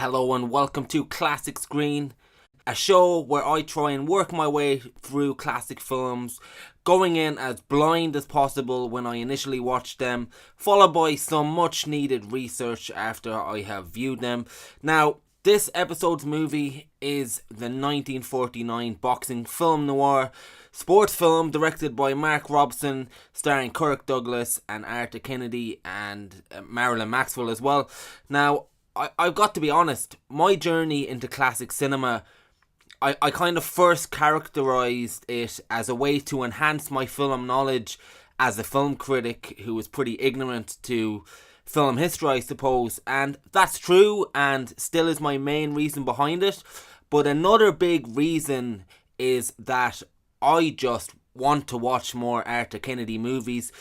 Hello and welcome to Classic Screen, a show where I try and work my way through classic films, going in as blind as possible when I initially watch them, followed by some much needed research after I have viewed them. Now, this episode's movie is the 1949 boxing film noir sports film directed by Mark Robson, starring Kirk Douglas and Arthur Kennedy and Marilyn Maxwell as well. Now, I've got to be honest, my journey into classic cinema, I kind of first characterised it as a way to enhance my film knowledge as a film critic who was pretty ignorant to film history, I suppose. And that's true and still is my main reason behind it. But another big reason is that I just want to watch more Arthur Kennedy movies.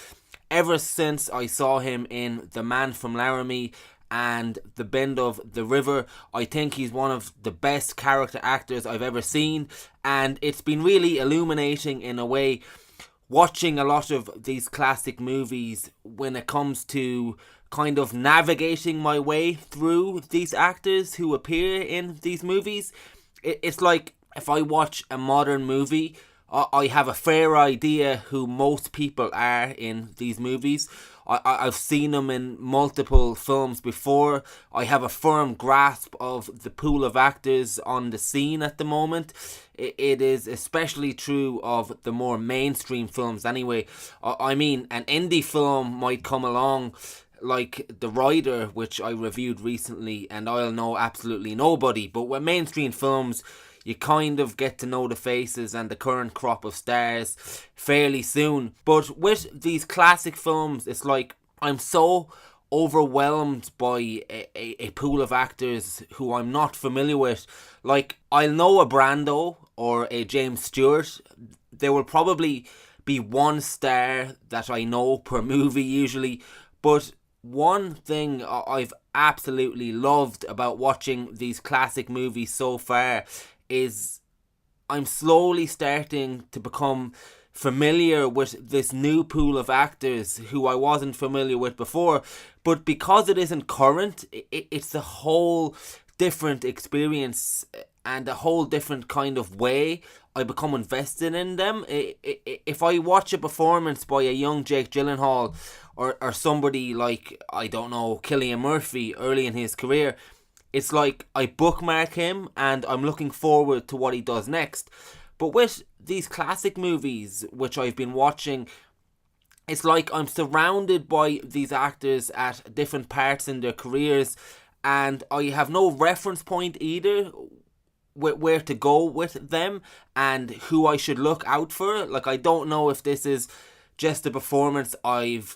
Ever since I saw him in The Man from Laramie and The Bend of the River, I think he's one of the best character actors I've ever seen, and it's been really illuminating in a way watching a lot of these classic movies when it comes to kind of navigating my way through these actors who appear in these movies. It's like if I watch a modern movie, I have a fair idea who most people are in these movies. I've seen them in multiple films before. I have a firm grasp of the pool of actors on the scene at the moment. It is especially true of the more mainstream films anyway. I mean, an indie film might come along like The Rider, which I reviewed recently, and I'll know absolutely nobody. But with mainstream films, you kind of get to know the faces and the current crop of stars fairly soon. But with these classic films, it's like I'm so overwhelmed by a pool of actors who I'm not familiar with. Like, I'll know a Brando or a James Stewart. There will probably be one star that I know per movie usually. But one thing I've absolutely loved about watching these classic movies so far is I'm slowly starting to become familiar with this new pool of actors who I wasn't familiar with before. But because it isn't current, it's a whole different experience and a whole different kind of way I become invested in them. If I watch a performance by a young Jake Gyllenhaal or somebody like, I don't know, Cillian Murphy early in his career, it's like I bookmark him and I'm looking forward to what he does next. But with these classic movies, which I've been watching, it's like I'm surrounded by these actors at different parts in their careers, and I have no reference point either where to go with them and who I should look out for. Like, I don't know if this is just a performance I've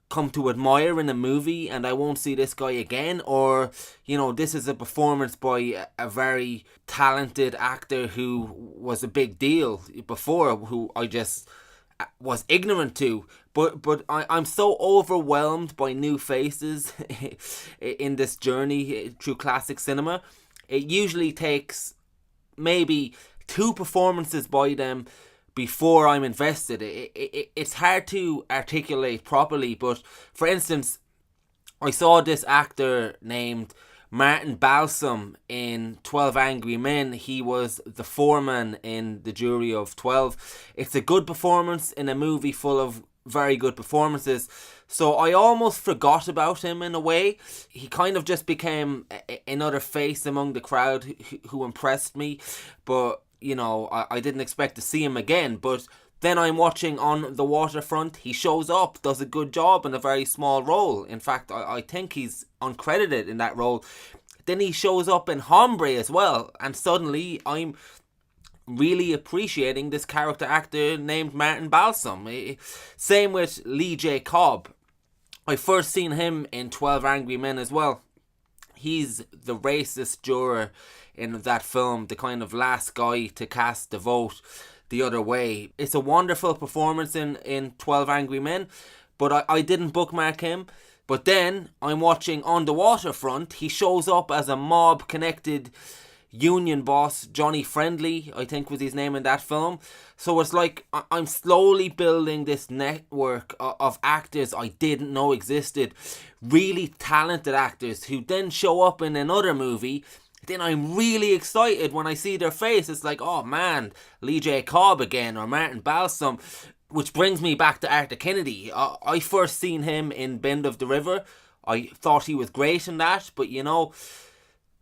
come to admire in a movie and I won't see this guy again, or, you know, this is a performance by a very talented actor who was a big deal before, who I just was ignorant to. But I'm so overwhelmed by new faces in this journey through classic cinema. It usually takes maybe 2 performances by them before I'm invested. It's hard to articulate properly, but for instance, I saw this actor named Martin Balsam in 12 Angry Men. He was the foreman in the jury of 12. It's a good performance in a movie full of very good performances, so I almost forgot about him in a way. He kind of just became another face among the crowd who impressed me, but you know, I didn't expect to see him again. But then I'm watching On the Waterfront. He shows up, does a good job in a very small role. In fact, I think he's uncredited in that role. Then he shows up in Hombre as well, and suddenly I'm really appreciating this character actor named Martin Balsam. Same with Lee J. Cobb. I first seen him in 12 Angry Men as well. He's the racist juror in that film, the kind of last guy to cast the vote the other way. It's a wonderful performance in 12 Angry Men, but I didn't bookmark him. But then I'm watching On the Waterfront. He shows up as a mob-connected union boss, Johnny Friendly, I think was his name in that film. So it's like I'm slowly building this network of actors I didn't know existed. Really talented actors who then show up in another movie. Then I'm really excited when I see their face. It's like, oh man, Lee J. Cobb again, or Martin Balsam. Which brings me back to Arthur Kennedy. I first seen him in Bend of the River. I thought he was great in that, but you know,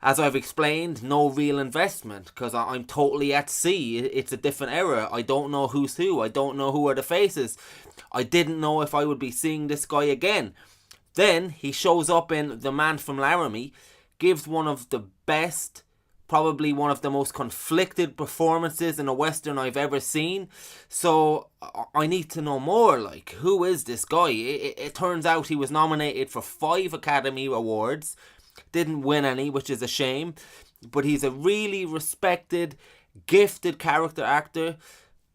as I've explained, no real investment, because I'm totally at sea. It's a different era. I don't know who's who. I don't know who are the faces. I didn't know if I would be seeing this guy again. Then he shows up in The Man from Laramie, gives one of the best, probably one of the most conflicted performances in a Western I've ever seen. So I need to know more, like, who is this guy? It turns out he was nominated for 5 Academy Awards, didn't win any, which is a shame, but he's a really respected, gifted character actor,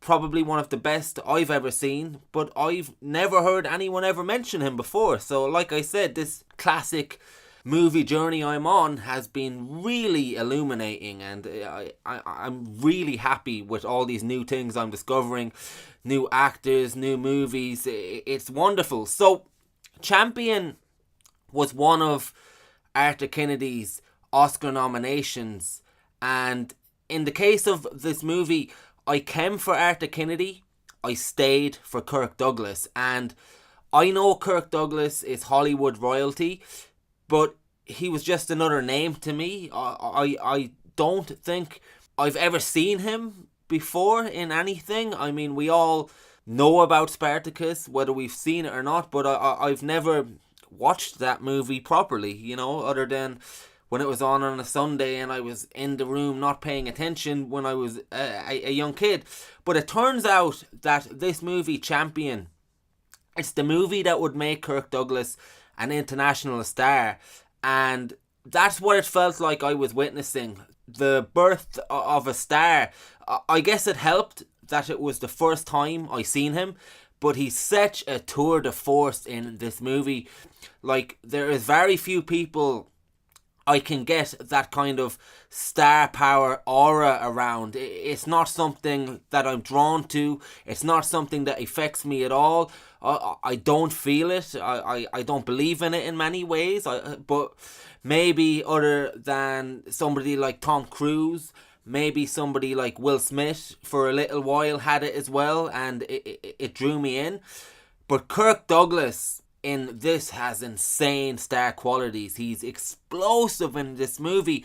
probably one of the best I've ever seen, but I've never heard anyone ever mention him before. So like I said, this classic movie journey I'm on has been really illuminating, and I'm really happy with all these new things I'm discovering, new actors, new movies. It's wonderful. So Champion was one of Arthur Kennedy's Oscar nominations, and in the case of this movie, I came for Arthur Kennedy, I stayed for Kirk Douglas. And I know Kirk Douglas is Hollywood royalty, but he was just another name to me. I don't think I've ever seen him before in anything. I mean, we all know about Spartacus, whether we've seen it or not, but I've never watched that movie properly, you know, other than when it was on a Sunday and I was in the room not paying attention when I was a young kid. But it turns out that this movie, Champion, it's the movie that would make Kirk Douglas an international star. And that's what it felt like I was witnessing. The birth of a star. I guess it helped that it was the first time I seen him, but he's such a tour de force in this movie. Like, there is very few people I can get that kind of star power aura around. It's not something that I'm drawn to. It's not something that affects me at all. I don't feel it. I don't believe in it in many ways. But maybe other than somebody like Tom Cruise, maybe somebody like Will Smith for a little while had it as well, and it drew me in. But Kirk Douglas in this has insane star qualities. He's explosive in this movie.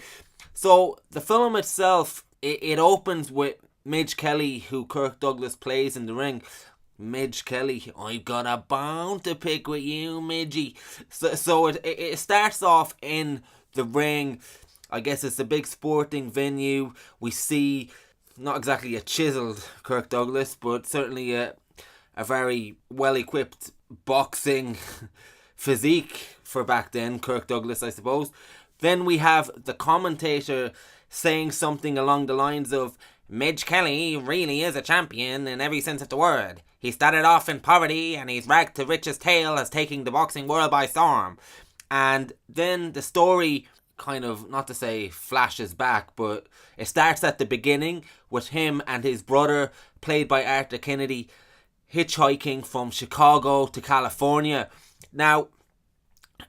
So the film itself, it opens with Midge Kelly, who Kirk Douglas plays in the ring. Midge Kelly, I've got a bone to pick with you, Midgie. So it starts off in the ring. I guess it's a big sporting venue. We see not exactly a chiseled Kirk Douglas, but certainly a very well-equipped boxing physique for back then, Kirk Douglas, I suppose. Then we have the commentator saying something along the lines of, Midge Kelly really is a champion in every sense of the word. He started off in poverty and he's ragged to riches tale as taking the boxing world by storm. And then the story kind of, not to say flashes back, but it starts at the beginning with him and his brother, played by Arthur Kennedy, hitchhiking from Chicago to California. Now,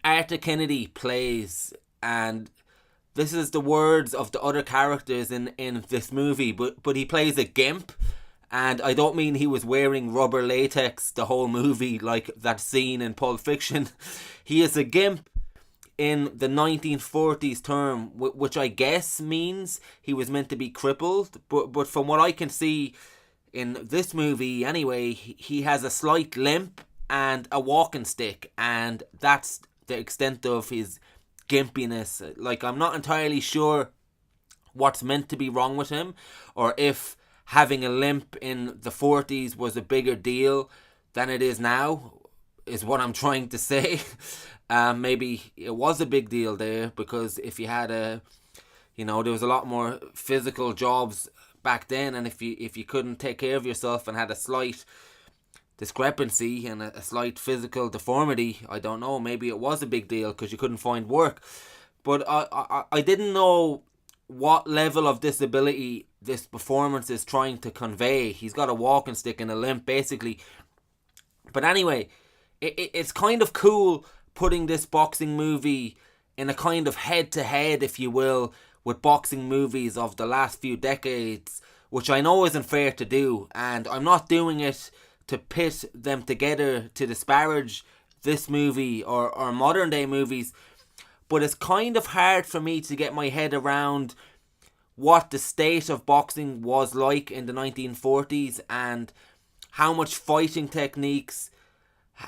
Arthur Kennedy plays, and this is the words of the other characters in this movie, but he plays a gimp, and I don't mean he was wearing rubber latex the whole movie like that scene in Pulp Fiction. He is a gimp in the 1940s term, which I guess means he was meant to be crippled, but from what I can see in this movie anyway, he has a slight limp and a walking stick, and that's the extent of his gimpiness. Like, I'm not entirely sure what's meant to be wrong with him, or if having a limp in the 40s was a bigger deal than it is now, is what I'm trying to say. Maybe it was a big deal there, because if you had there was a lot more physical jobs back then, and if you couldn't take care of yourself and had a slight discrepancy and a slight physical deformity, I don't know, maybe it was a big deal because you couldn't find work. But I didn't know what level of disability this performance is trying to convey. He's got a walking stick and a limp, basically. But anyway, it's kind of cool putting this boxing movie in a kind of head-to-head, if you will, with boxing movies of the last few decades, which I know isn't fair to do, and I'm not doing it to pit them together to disparage this movie or modern day movies, but it's kind of hard for me to get my head around what the state of boxing was like in the 1940s and how much fighting techniques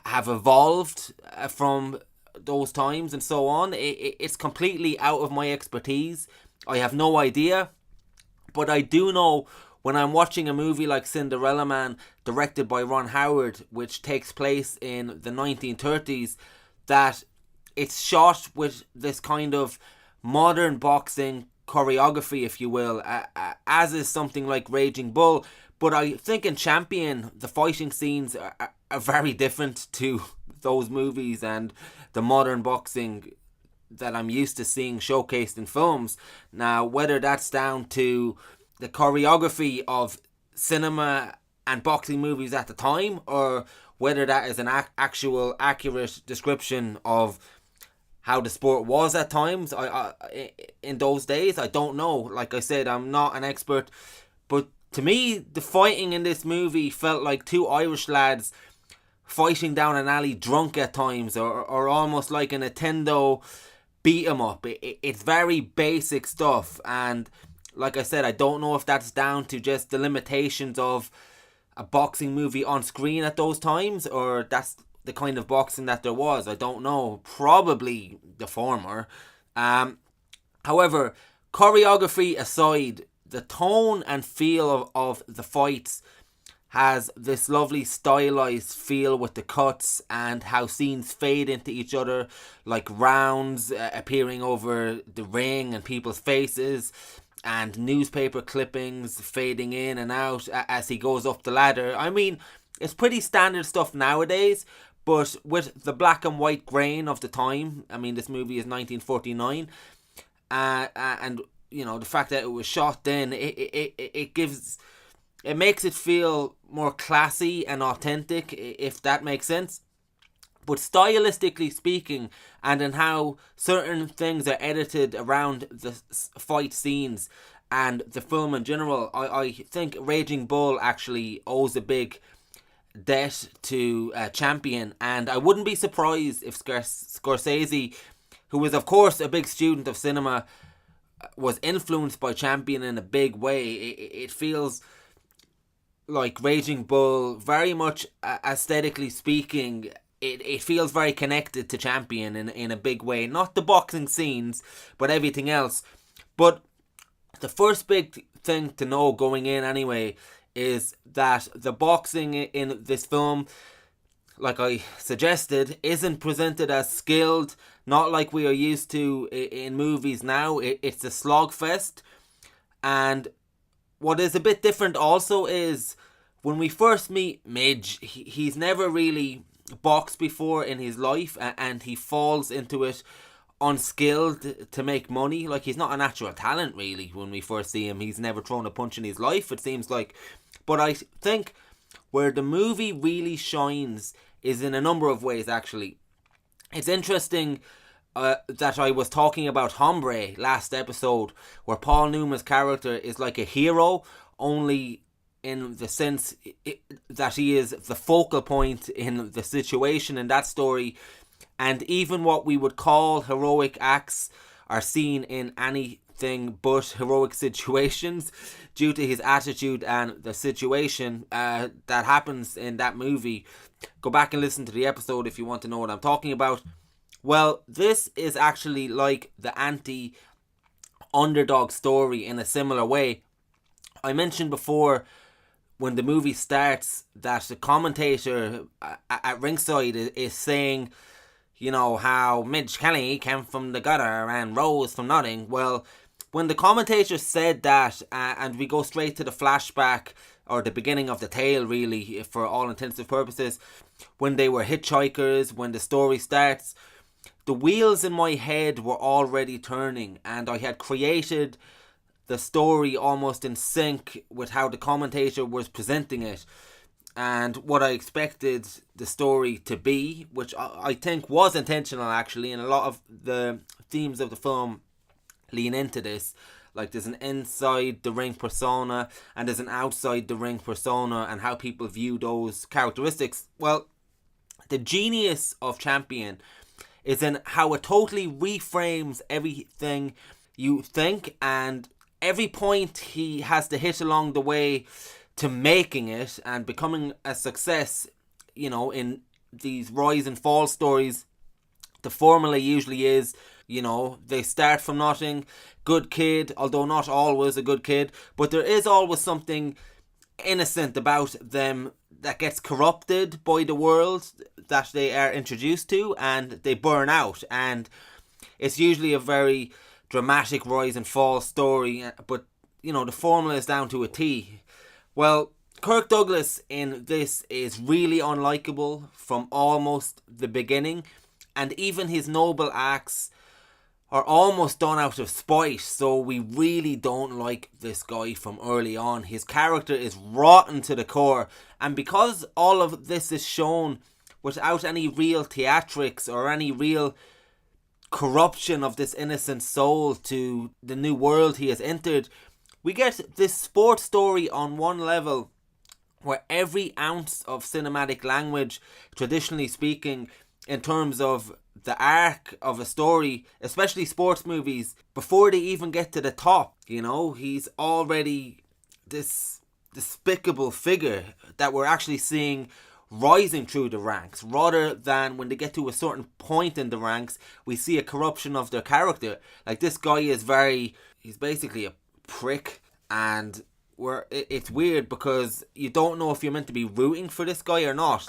have evolved from those times and so on. It's completely out of my expertise. I have no idea, but I do know when I'm watching a movie like Cinderella Man, directed by Ron Howard, which takes place in the 1930s, that it's shot with this kind of modern boxing choreography, if you will, as is something like Raging Bull. But I think in Champion, the fighting scenes are very different to those movies and the modern boxing that I'm used to seeing showcased in films. Now, whether that's down to the choreography of cinema and boxing movies at the time, or whether that is an actual accurate description of how the sport was at times in those days, I don't know. Like I said, I'm not an expert, but to me, the fighting in this movie felt like two Irish lads fighting down an alley drunk at times, or almost like a Nintendo beat 'em up. It's very basic stuff, and like I said, I don't know if that's down to just the limitations of a boxing movie on screen at those times, or that's the kind of boxing that there was. I don't know. Probably the former. However, choreography aside, the tone and feel of the fights has this lovely stylized feel with the cuts and how scenes fade into each other, like rounds appearing over the ring and people's faces, and newspaper clippings fading in and out as he goes up the ladder. I mean, it's pretty standard stuff nowadays, but with the black and white grain of the time, I mean, this movie is 1949, and you know, the fact that it was shot then, it makes it feel more classy and authentic, if that makes sense. But stylistically speaking, and in how certain things are edited around the fight scenes and the film in general, I think Raging Bull actually owes a big debt to Champion, and I wouldn't be surprised if Scorsese, who is of course a big student of cinema, was influenced by Champion in a big way. It feels like Raging Bull, very much aesthetically speaking, it feels very connected to Champion in a big way. Not the boxing scenes, but everything else. But the first big thing to know going in anyway is that the boxing in this film, like I suggested, isn't presented as skilled, not like we are used to in movies now. It's a slogfest. And what is a bit different also is when we first meet Midge, he's never really boxed before in his life, and he falls into it unskilled to make money. Like, he's not a natural talent really. When we first see him, he's never thrown a punch in his life, it seems like. But I think where the movie really shines is in a number of ways, actually. It's interesting that I was talking about Hombre last episode, where Paul Newman's character is like a hero, only in the sense that he is the focal point in the situation in that story, and even what we would call heroic acts are seen in anything but heroic situations due to his attitude and the situation that happens in that movie. Go back and listen to the episode if you want to know what I'm talking about. Well, this is actually like the anti-underdog story in a similar way. I mentioned before when the movie starts that the commentator at ringside is saying, you know, how Midge Kelly came from the gutter and rose from nothing. Well, when the commentator said that, and we go straight to the flashback, or the beginning of the tale really, for all intents and purposes, when they were hitchhikers, when the story starts, the wheels in my head were already turning, and I had created the story almost in sync with how the commentator was presenting it and what I expected the story to be, which I think was intentional actually, and a lot of the themes of the film lean into this. Like there's an inside the ring persona and there's an outside the ring persona, and how people view those characteristics. Well, the genius of Champion is in how it totally reframes everything you think, and every point he has to hit along the way to making it and becoming a success, in these rise and fall stories. The formula usually is, they start from nothing, good kid, although not always a good kid, but there is always something innocent about them that gets corrupted by the world that they are introduced to, and they burn out. And it's usually a very dramatic rise and fall story, but the formula is down to a T. Well, Kirk Douglas in this is really unlikable from almost the beginning, and even his noble acts are almost done out of spite, so we really don't like this guy from early on. His character is rotten to the core, and because all of this is shown without any real theatrics or any real corruption of this innocent soul to the new world he has entered, we get this sports story on one level where every ounce of cinematic language, traditionally speaking, in terms of the arc of a story, especially sports movies, before they even get to the top, he's already this despicable figure that we're actually seeing rising through the ranks, rather than when they get to a certain point in the ranks, we see a corruption of their character. Like this guy is he's basically a prick, and it's weird because you don't know if you're meant to be rooting for this guy or not.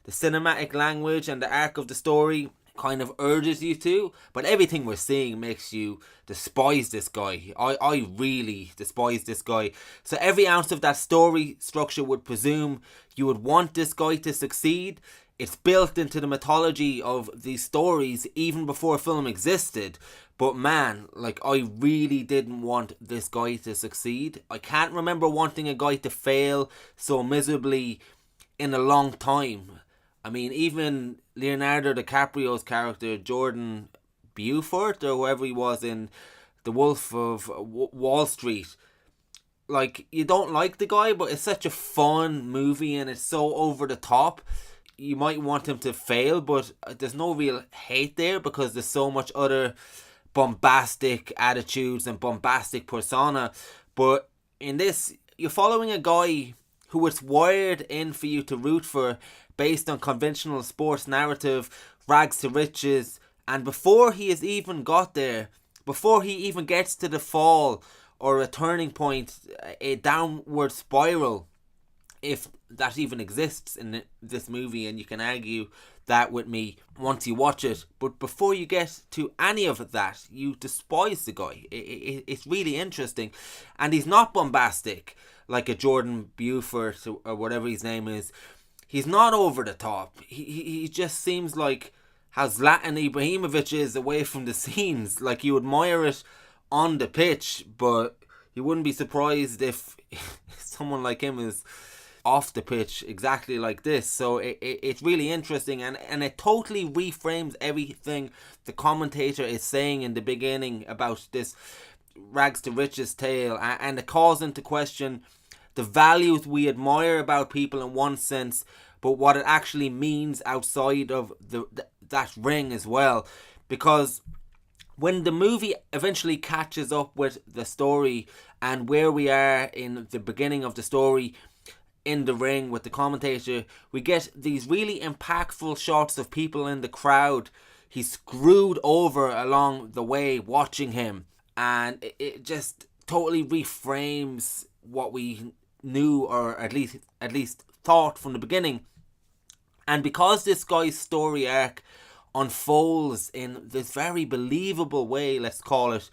The cinematic language and the arc of the story kind of urges you to, but everything we're seeing makes you despise this guy. I really despise this guy. So every ounce of that story structure would presume you would want this guy to succeed. It's built into the mythology of these stories even before film existed. But man, I really didn't want this guy to succeed. I can't remember wanting a guy to fail so miserably in a long time. I mean, even Leonardo DiCaprio's character, Jordan Beaufort, or whoever he was in The Wolf of Wall Street, you don't like the guy, but it's such a fun movie and it's so over the top. You might want him to fail, but there's no real hate there because there's so much other bombastic attitudes and bombastic persona. But in this, you're following a guy who it's wired in for you to root for based on conventional sports narrative, rags to riches, and before he has even got there, before he even gets to the fall or a turning point, a downward spiral, if that even exists in this movie, and you can argue that with me once you watch it, but before you get to any of that, you despise the guy. It's really interesting, and he's not bombastic like a Jordan Beaufort or whatever his name is. He's not over the top. He just seems like how Zlatan Ibrahimovic is away from the scenes. You admire it on the pitch, but you wouldn't be surprised if someone like him is off the pitch exactly like this. So it's really interesting, and it totally reframes everything the commentator is saying in the beginning about this rags to riches tale, and it calls into question the values we admire about people in one sense, but what it actually means outside of that ring as well. Because when the movie eventually catches up with the story and where we are in the beginning of the story in the ring with the commentator, we get these really impactful shots of people in the crowd he's screwed over along the way watching him, and it just totally reframes what we knew, or at least thought from the beginning. And because this guy's story arc unfolds in this very believable way, let's call it,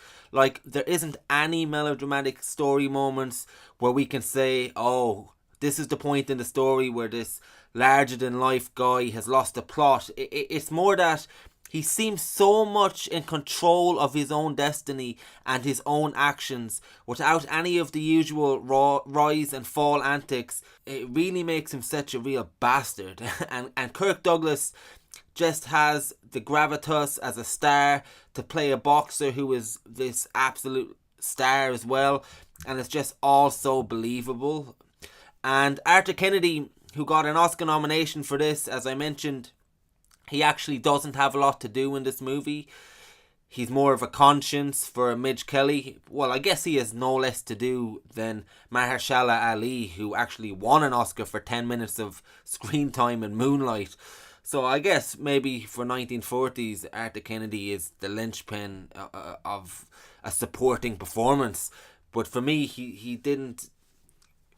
there isn't any melodramatic story moments where we can say, oh, this is the point in the story where this larger than life guy has lost the plot. It's more that He seems so much in control of his own destiny and his own actions without any of the usual rise and fall antics. It really makes him such a real bastard. And Kirk Douglas just has the gravitas as a star to play a boxer who is this absolute star as well. And it's just all so believable. And Arthur Kennedy, who got an Oscar nomination for this, as I mentioned, he actually doesn't have a lot to do in this movie. He's more of a conscience for Midge Kelly. Well, I guess he has no less to do than Mahershala Ali, who actually won an Oscar for 10 minutes of screen time in Moonlight. So I guess maybe for 1940s, Arthur Kennedy is the linchpin of a supporting performance. But for me, he didn't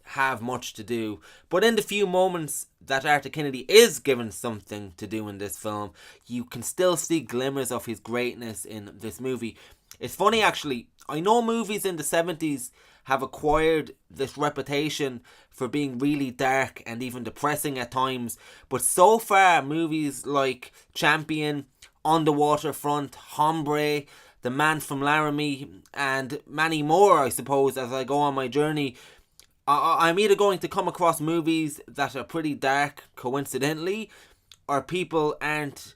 have much to do. But in the few moments that Arthur Kennedy is given something to do in this film, you can still see glimmers of his greatness in this movie. It's funny actually, I know movies in the 70s have acquired this reputation for being really dark and even depressing at times, but so far movies like Champion, On the Waterfront, Hombre, The Man from Laramie, and many more, I suppose, as I go on my journey, I'm either going to come across movies that are pretty dark coincidentally, or people aren't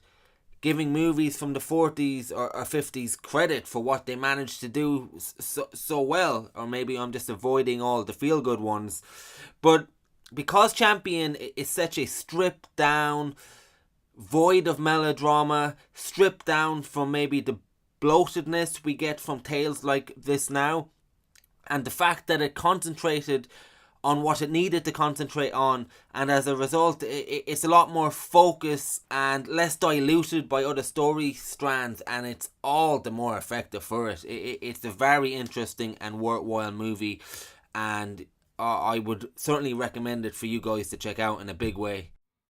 giving movies from the 40s or 50s credit for what they managed to do so well, or maybe I'm just avoiding all the feel good ones. But because Champion is such a stripped down, void of melodrama, stripped down from maybe the bloatedness we get from tales like this now, and the fact that it concentrated on what it needed to concentrate on, and as a result it's a lot more focused and less diluted by other story strands, and it's all the more effective for it. It's a very interesting and worthwhile movie, and I would certainly recommend it for you guys to check out in a big way.